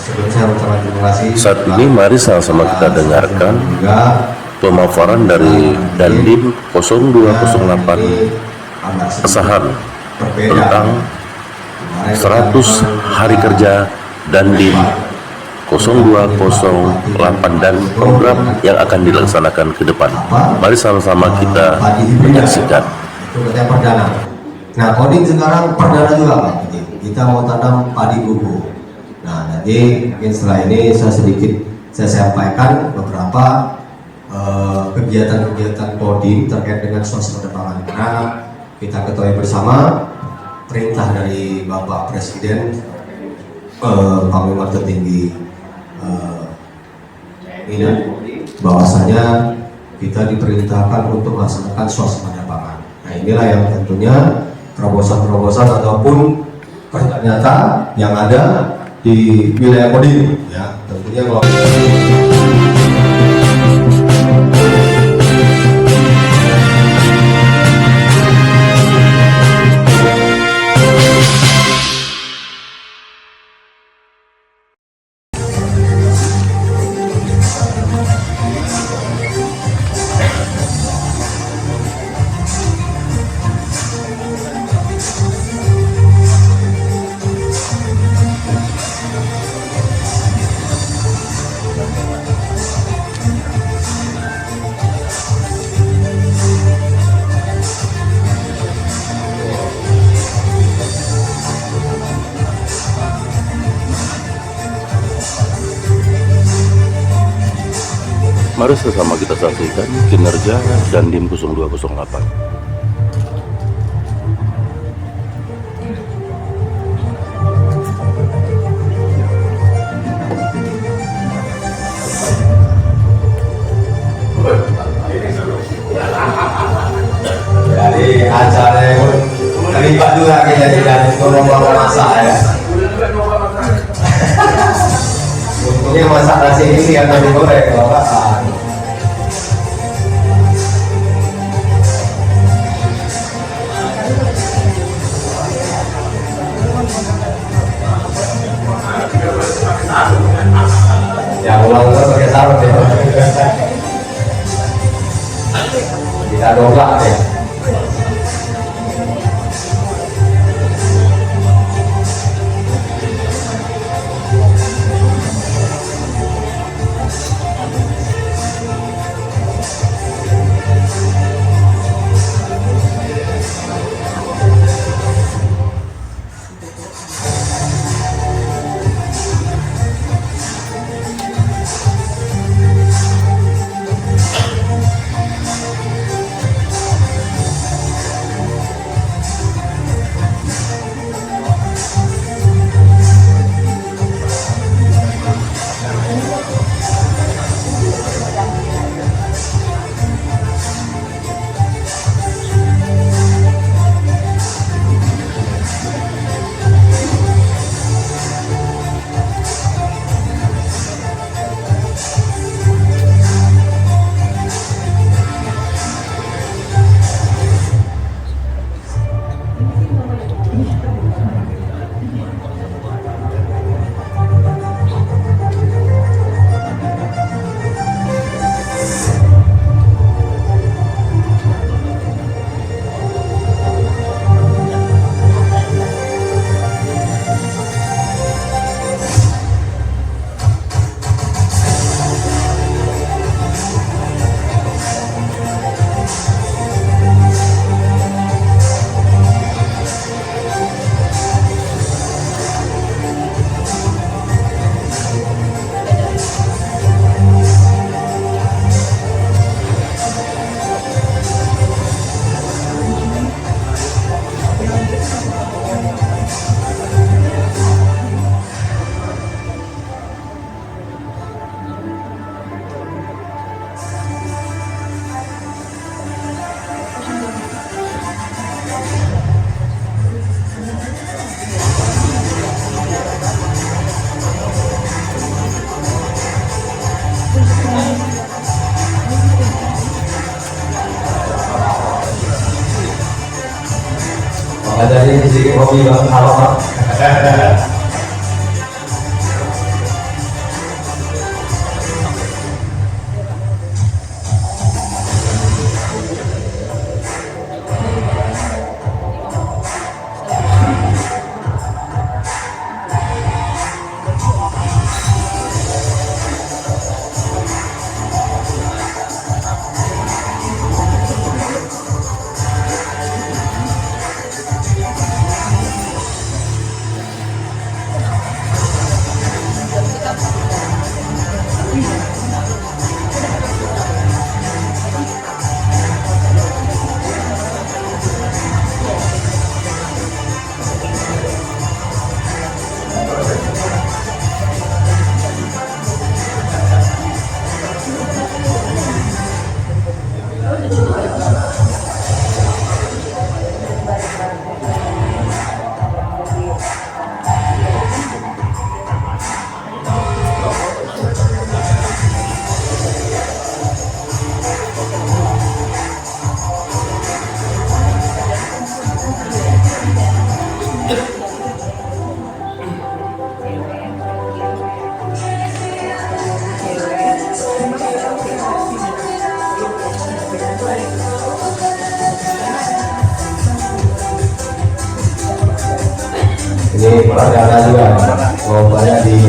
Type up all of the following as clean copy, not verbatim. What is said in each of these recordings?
Sebelum saya ucapkan terima kasih. Saat ini mari sama-sama kita dengarkan pemaparan dari Dandim 0208 kesahan tentang 100 hari kerja Dandim 0208 dan program yang akan dilaksanakan ke depan. Mari sama-sama kita menyaksikan. Itu katanya perdana. Nah, coding sekarang perdana juga Pak. Kita mau tanam padi buku. Nah, nanti mungkin setelah ini saya sampaikan beberapa kegiatan-kegiatan coding terkait dengan suasana pangan. Karena kita ketahui bersama perintah dari Bapak Presiden Panglima Tertinggi bahwasanya kita diperintahkan untuk melaksanakan swasembada pangan. Nah, inilah yang tentunya terobosan-terobosan ataupun kerja nyata yang ada di wilayah Kodim, ya tentunya kalau Mari sesama kita saksikan kinerja Dandim 0208. dari acara yang terlibat juga kita tidak ngomong masak ya. Untungnya masak nasi ini yang tadi goreng kalau nggak ya ulang terus pakai sarung ya. Kita dobrak ya. Ada ini sedikit hobi bang, halo bang.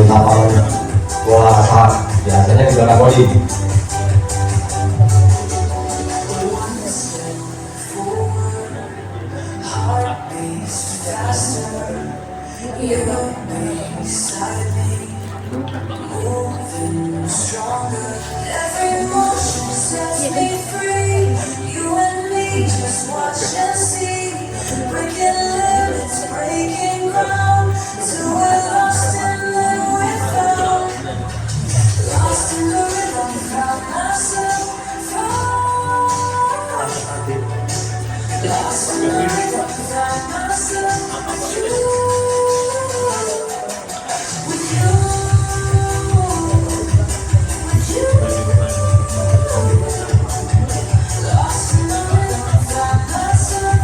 lapangan bola saat biasanya di dalam body. Just watch and see, breaking limits, breaking ground, till we're lost and then we're found. Lost in the rhythm, found myself. Lost in the rhythm, found myself. With you, with you, with you. Lost in the rhythm, found myself.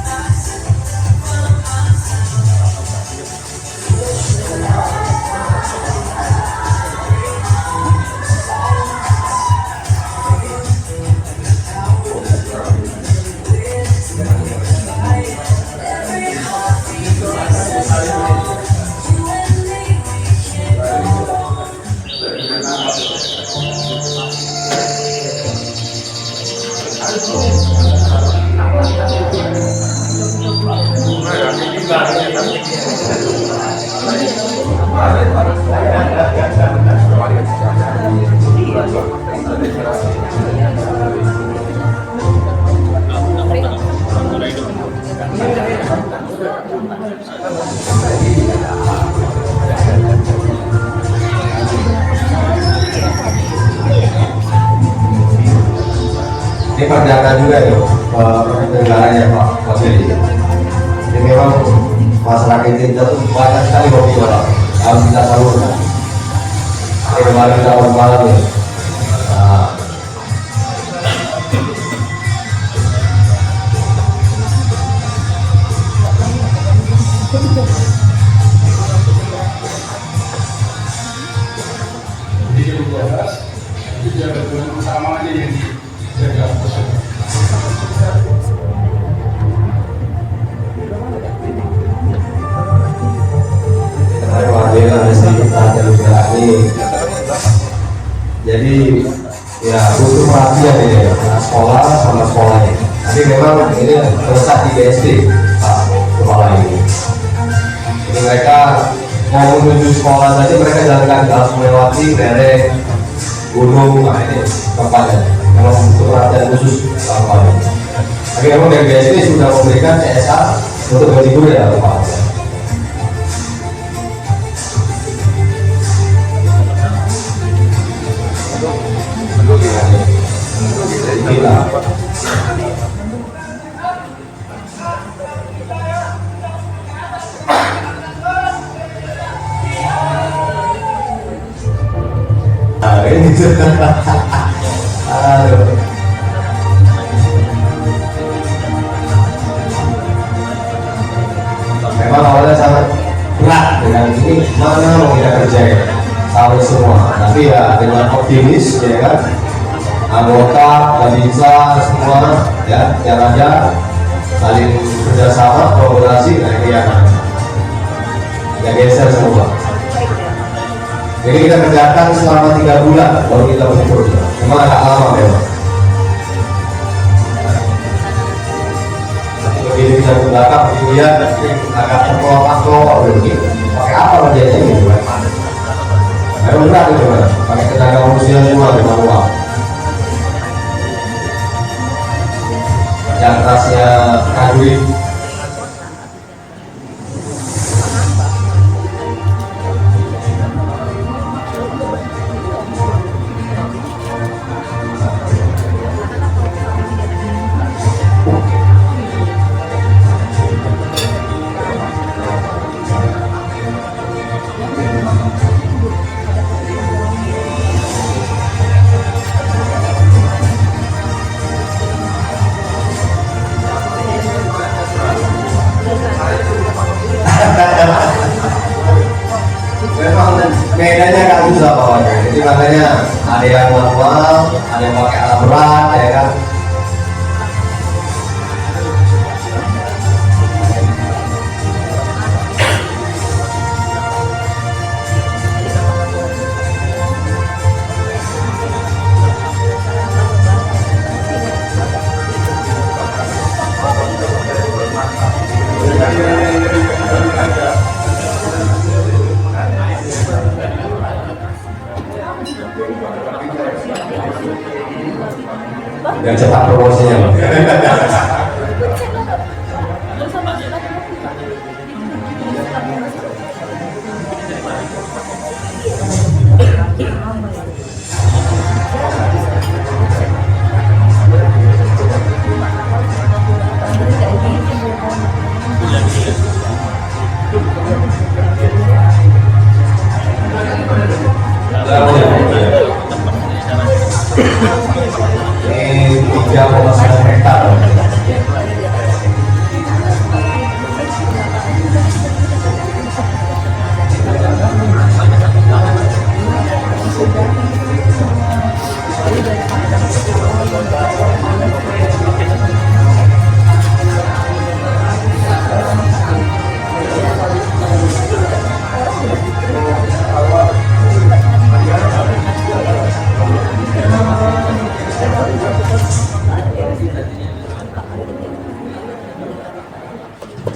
Every heartbeat races on. You and me, we can't go on. Ini perjalanan juga ya negaranya Pak Wakili. Ini memang masyarakat kita tuh banyak sekali hobi orang harus kita salurkan. Ini kemarin kita malam ya. Nah, utamanya yang dijaga tersebut. Jadi ya butuh perhatian ini ya, sekolah sama sekolah ini. Tapi memang ini terletak di BSD Pak Kepala ini. Jadi mereka mau menuju sekolah tadi mereka jalankan harus melewati dari gunung, nah ini tempatnya. Kalau butuh perhatian khusus Pak ini. Tapi memang dari BSD sudah memberikan CSA untuk gaji guru ya Pak. Gila. Nah, ini aduh. Memang awalnya sangat berat dengan ini mana mau kita kerjain tahu semua, tapi ya dengan optimis ya kan, anggota bisa semua ya yang ada saling kerjasama kolaborasi, nah ini ya geser semua. Jadi kita kerjakan selama 3 bulan baru kita muncul, memang agak lama memang. Begitu bisa ke belakang, dilihat agak terkelopak-kelopak begitu. Pakai apa kerjanya ini? Memang berat itu kan, pakai tenaga manusia semua di manual. Yang kerasnya prajurit. Memang bedanya kan susah bawahnya, jadi makanya ada yang manual, ada yang pakai alat berat, ya kan. biar cepat promosinya. Ini 3,9 hektar.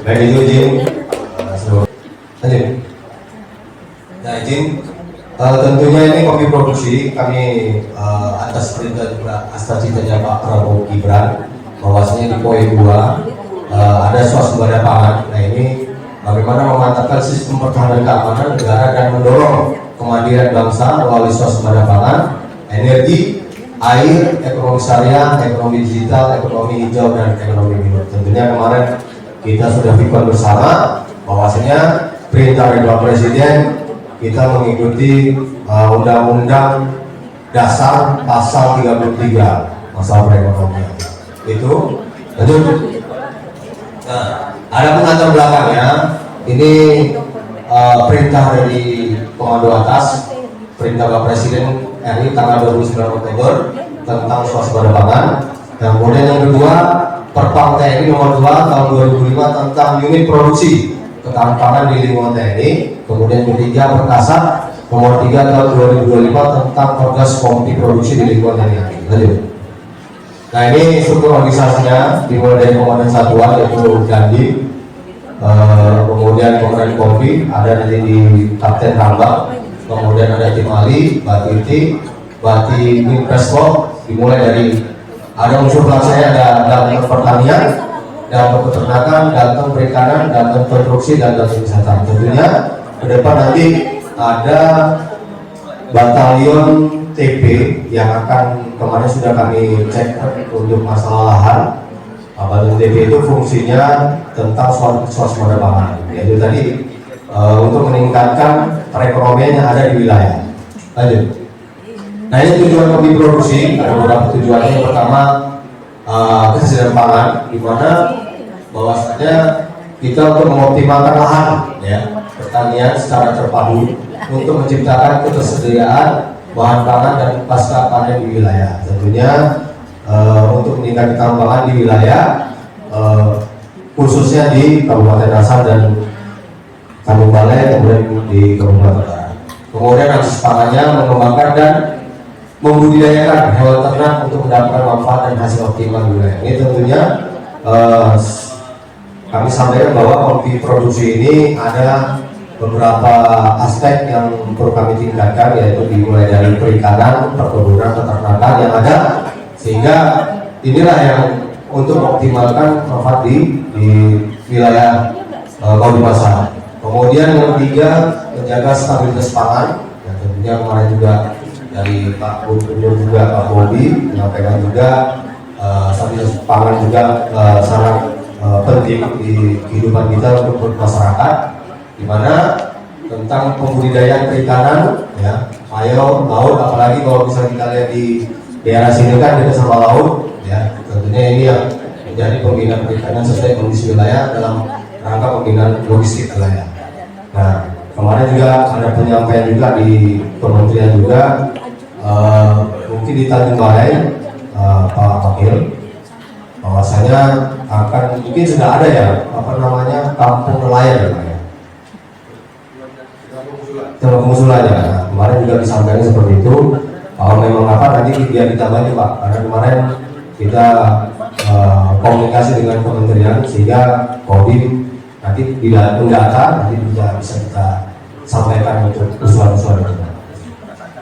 Baik itu izin, lanjut. Nah izin, tentunya ini kopi produksi kami atas perintah juga atas cintanya Pak Prabowo Gibran, bahwasanya di poin 2 ada swasembada pangan. Nah ini bagaimana memantapkan sistem pertahanan keamanan negara dan mendorong kemandirian bangsa melalui swasembada pangan, energi, air, ekonomi syariah, ekonomi digital, ekonomi hijau dan ekonomi biru. Tentunya kemarin kita sudah fikir bersama bahwasanya perintah dari Bapak Presiden kita mengikuti Undang-Undang Dasar Pasal 33 masalah perekonomian itu. Lanjut. Nah, ada pengantar belakangnya. Ini perintah dari Komando Atas, perintah Bapak Presiden RI tanggal 29 Oktober tentang swasembada pangan. Dan kemudian yang kedua, Perpang TNI nomor 2 tahun 2005 tentang unit produksi ketahanan pangan di lingkungan TNI. Kemudian ketiga, Perkasa nomor 3 tahun 2025 tentang Pergas Kompi produksi di lingkungan TNI. Lanjut. Nah ini struktur organisasinya dimulai dari komandan satuan yaitu Dandi, kemudian komandan Kompi ada nanti di Kapten Rambak, kemudian ada tim Ali, Batiti, Bati Minpresto, dimulai dari ada unsur pelaksana, ada Danton Pertanian, Danton Peternakan, Danton Perikanan, Danton Konstruksi, dan Danton Wisata. Tentunya ke depan nanti ada batalion TP yang akan kemarin sudah kami cek untuk masalah lahan. Batalion TP itu fungsinya tentang swasembada pangan, yaitu tadi untuk meningkatkan perekonomian yang ada di wilayah. Lanjut. Nah ini tujuan kopi produksi, ada beberapa tujuannya. Yang pertama kesejahteraan pangan, di mana bahwasanya kita untuk mengoptimalkan lahan ya pertanian secara terpadu untuk menciptakan ketersediaan bahan pangan dan pasca panen di wilayah. Tentunya untuk meningkatkan pangan di wilayah khususnya di Kabupaten Asar dan Kabupaten Balai, kemudian di Kabupaten Barat. Kemudian akses pangannya mengembangkan dan membudidayakan hewan ternak untuk mendapatkan manfaat dan hasil optimal di wilayah. Ini tentunya kami sampaikan bahwa kopi produksi ini ada beberapa aspek yang perlu kami tingkatkan, yaitu dimulai dari perikanan, perkebunan, peternakan yang ada, sehingga inilah yang untuk mengoptimalkan manfaat di wilayah Kabupaten Pasar. Kemudian yang ketiga, menjaga stabilitas pangan. Ya, tentunya kemarin juga dari Pak Gubernur juga Pak Bobi menyampaikan juga stabilitas pangan juga sangat penting di kehidupan kita untuk masyarakat, di mana tentang pembudidayaan perikanan, ya, ayo laut, apalagi kalau bisa kita lihat di daerah sini kan dekat sama laut, ya, tentunya ini yang menjadi pembinaan perikanan sesuai kondisi wilayah dalam rangka pembinaan logistik wilayah. Nah, kemarin juga ada penyampaian juga di kementerian juga, mungkin di Tanjung Balai, Pak Wakil, bahwasanya akan mungkin sudah ada ya kampung nelayan ya, kampung usulannya. Nah, kemarin juga disampaikan seperti itu. Kalau memang nanti dia ditambah Pak, karena kemarin kita komunikasi dengan kementerian sehingga Kodim nanti bila mendata nanti bisa kita sampaikan untuk usulan-usulan itu.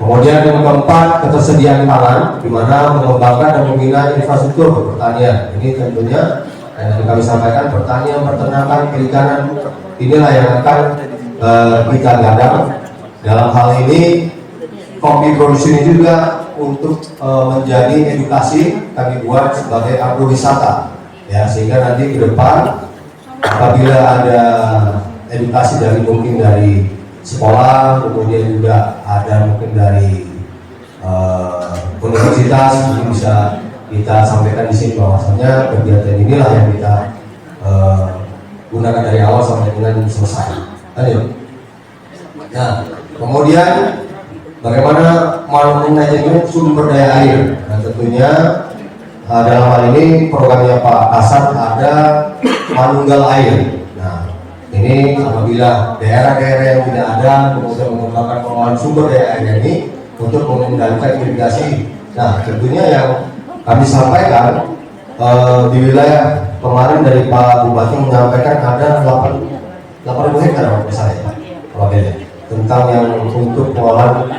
Kemudian yang keempat, ketersediaan pangan, di mana mengembangkan dan membina infrastruktur pertanian. Ini tentunya yang tadi kami sampaikan, pertanian, peternakan, perikanan, inilah yang akan kita gadang. Dalam hal ini, kopi produksi ini juga untuk menjadi edukasi kami buat sebagai agrowisata, ya, sehingga nanti ke depan apabila ada edukasi dari mungkin dari sekolah, kemudian juga ada mungkin dari universitas, mungkin bisa kita sampaikan di sini bahwasanya kegiatan inilah yang kita gunakan dari awal sampai dengan selesai. Lanjut. Nah, kemudian bagaimana manajemen sumber daya air? Nah, tentunya dalam hal ini programnya Pak Kasat ada manunggal air. Nah, ini apabila daerah-daerah yang tidak ada kemudian mengembangkan pengelolaan sumber daya air ini untuk mengendalikan irigasi. Nah, tentunya yang kami sampaikan di wilayah kemarin dari Pak Bupati menyampaikan ada 8.000 hektar misalnya Pak, kalau beda, tentang yang untuk pengelolaan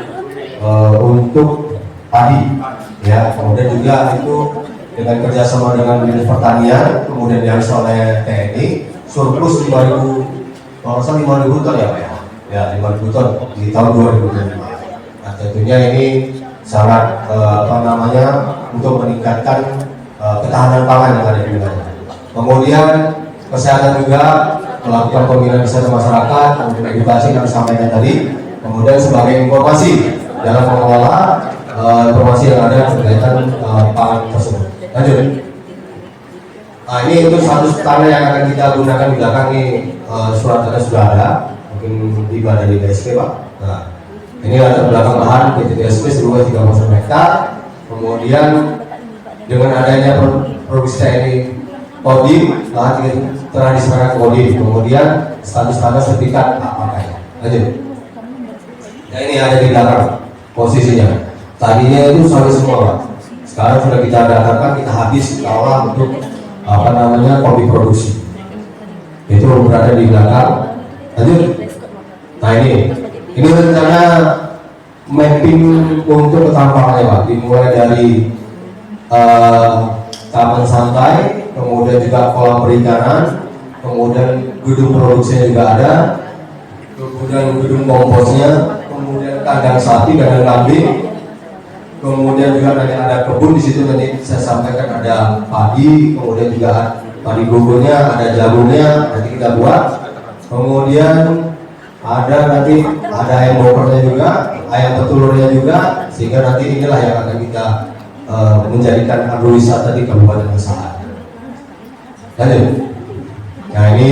untuk padi, ya. Kemudian juga itu dengan kerjasama dengan Dinas Pertanian, kemudian diharus oleh TNI, surplus 5.000, kalau salah 5.000 ton ya Pak ya, ya 5.000 ton di tahun 2025. Nah, tentunya ini sangat untuk meningkatkan ketahanan pangan yang ada di wilayah. Kemudian kesehatan juga melakukan pembinaan kesehatan masyarakat, kemudian edukasi yang disampaikan tadi, kemudian sebagai informasi dalam mengelola informasi yang ada berkaitan pangan tersebut. Lanjut. Nah, ini untuk status tanah yang akan kita gunakan di belakang ini, surat tanah sudah ada, mungkin tiba dari DSP Pak. Nah, ini latar belakang lahan PT DSP seluas 30 hektar. Kemudian dengan adanya produksi TNI Kodim, lahan itu telah diserahkan ke Kodim. Kemudian status tanah sertifikat pakai. Lanjut. Nah, ini ada di belakang posisinya. Tadinya itu solid semua Pak. Sekarang sudah kita datakan, kita habis kita olah untuk kopi produksi. Itu berada di belakang. Lanjut. Nah, ini rencana mapping untuk ketampangannya Pak. Dimulai dari taman santai, kemudian juga kolam perikanan, kemudian gedung produksinya juga ada, kemudian gedung komposnya, kemudian kandang sapi, kandang kambing, kemudian juga nanti ada kebun di situ, nanti saya sampaikan ada padi, kemudian juga padi gogolnya, ada jagungnya nanti kita buat, kemudian ada nanti ada ayam bokernya juga, ayam petelurnya juga, sehingga nanti inilah yang akan kita menjadikan agrowisata di Kabupaten Asahan. Lanjut. Nah, ini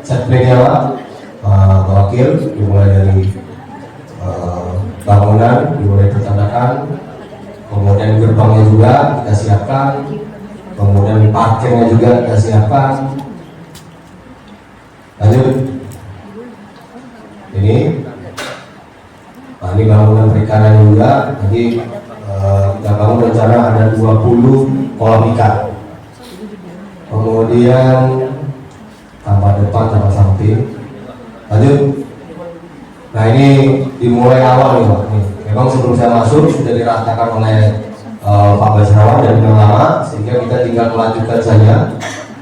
set plan-nya Pak Wakil, dimulai dari bangunan, dimulai pertanakan, kemudian gerbangnya juga kita siapkan, kemudian parkirnya juga kita siapkan. Lanjut. Ini bangunan perikanan juga. Nanti kita bangun rencana ada 20 kolam ikan. Kemudian tanpa depan, tanpa samping. Lanjut. Nah, ini dimulai awal nih Pak. Memang sebelum saya masuk sudah diratakan oleh Pak Basrawan dan yang lama, sehingga kita tinggal melanjutkan saja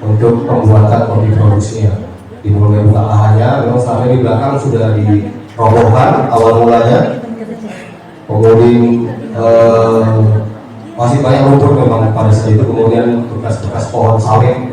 untuk pembuatan kopi produksinya. Dimulai buka lahannya, memang selama di belakang sudah dirobohkan awal mulanya. Kemudian masih banyak rumput memang pada saat itu, kemudian bekas-bekas pohon sawit